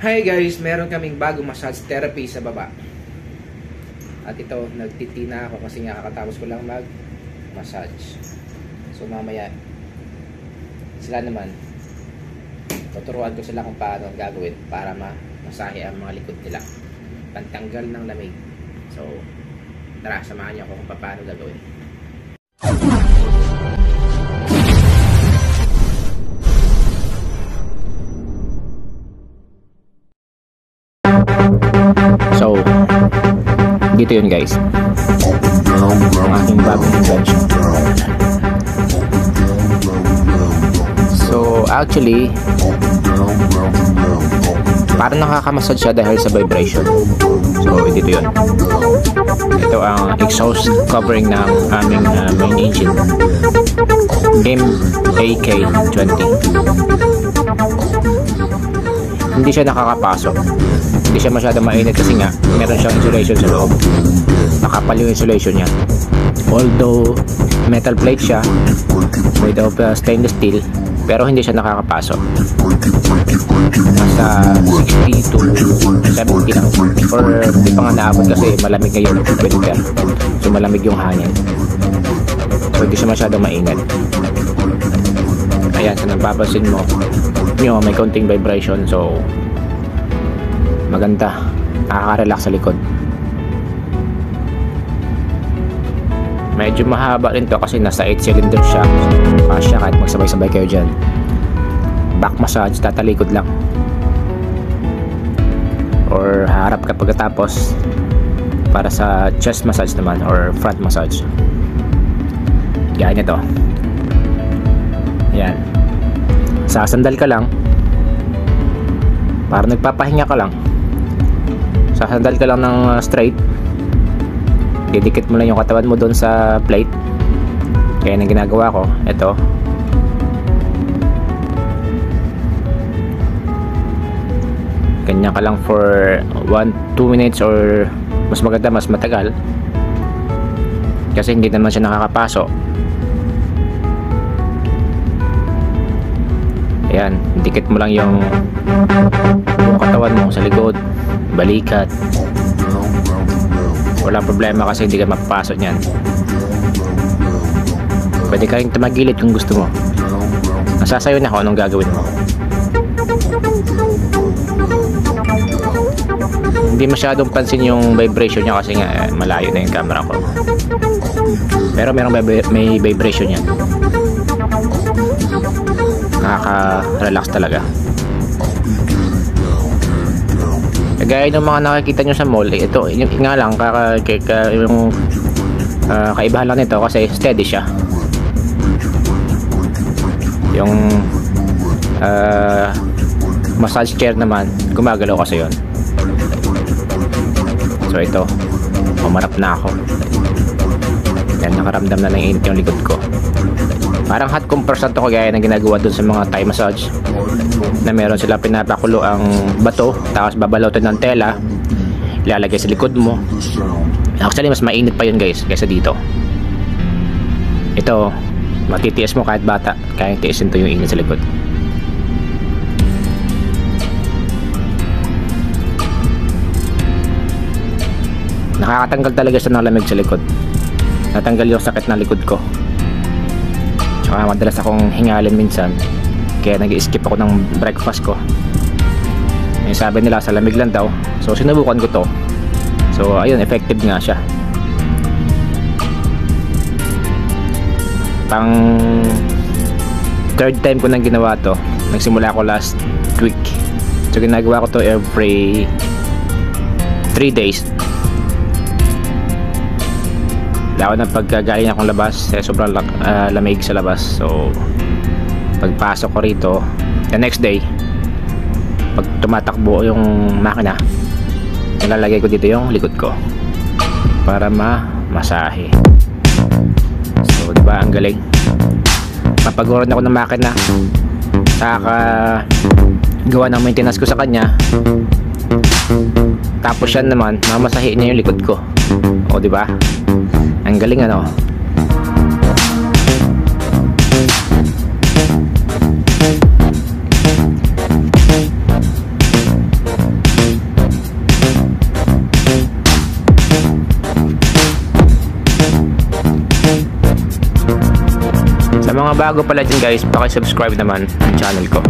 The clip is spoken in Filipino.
Hi guys, meron kaming bagong massage therapy sa baba. At ito, nagtitina ako kasi nga kakatapos ko lang mag-massage. So mamaya, sila naman, tuturuan ko sila kung paano gagawin para masahe ang mga likod nila. Pantanggal ng lamig. So, tara, samahan niyo ako kung paano gagawin. So, dito yun guys, ang aking bagong invention. So actually, parang nakakamassage siya dahil sa vibration. So dito yun. Ito ang exhaust covering ng aming main engine, MAK20. Hindi siya nakakapasok. Hindi siya masyadong mainit kasi nga meron siyang insulation sa loob. Makapal yung insulation niya. Although metal plate siya made of stainless steel, pero hindi siya nakakapasok. Nasa 60 to 70 lang. Or hindi pa nga naabot kasi malamig ngayon winter. So malamig yung hangin. So hindi siya masyadong mainit. Ayan, so napapansin mo may konting vibration. So maganda, nakaka-relax sa likod. Medyo mahaba rin to kasi nasa 8 cylinder siya. Kasya kahit magsabay-sabay kayo dyan. Back massage, tatalikod lang or harap ka pagkatapos. Para sa chest massage naman or front massage, gaya nito. Yan, sasandal ka lang, para nagpapahinga ka lang. Sasandal ka lang ng straight, didikit mo lang yung katawan mo doon sa plate. Kaya nang ginagawa ko, ito, ganyan ka lang for 1-2 minutes or mas maganda, mas matagal kasi hindi naman siya nakakapasok. Ayan, dikit mo lang yung katawan mo sa likod, balikat. Wala problema kasi hindi ka mapapasok niyan. Pwede ka rin tumagilid kung gusto mo. Nasasayo na ako anong gagawin mo. Hindi masyadong pansin yung vibration niya kasi nga malayo na yung camera ko. Pero may vibration yan. Nakaka-relax talaga. Gaya ng mga nakikita nyo sa mall, ito nga lang yung kaibahan lang nito kasi steady siya. Yung massage chair naman gumagalaw kasi yon. So ito, umarap na ako. Yan, nakaramdam na ng init yung likod ko. Parang hot compression to, kagaya ng ginagawa dun sa mga Thai massage na meron sila pinapakulo ang bato tapos babalotin ng tela, ilalagay sa likod mo. Actually mas mainit pa yun guys kaysa dito. Ito, matitiis mo kahit bata, kaya tiisin to yung init sa likod. Nakakatanggal talaga siya ng lamig sa likod. Natanggal yung sakit ng likod ko. Tsaka madalas akong hingalin minsan, kaya nag-skip ako ng breakfast ko. Yung sabi nila sa lamig lang daw, so sinubukan ko to. So ayun, effective nga siya. Pang third time ko nang ginawa to. Nagsimula ako last week, so ginagawa ko to every 3 days. Lalo na pagkagaling akong labas, sobrang lamig sa labas. So pagpasok ko rito, the next day, pag tumatakbo yung makina, nilalagay ko dito yung likod ko para masahe. So diba ang galing. Papagoran ako ng makina, saka gawa ng maintenance ko sa kanya, tapos yan naman mamasahe niya yung likod ko. O diba, ang galing ano. mga bago pala dyan guys, paki-subscribe naman ang channel ko.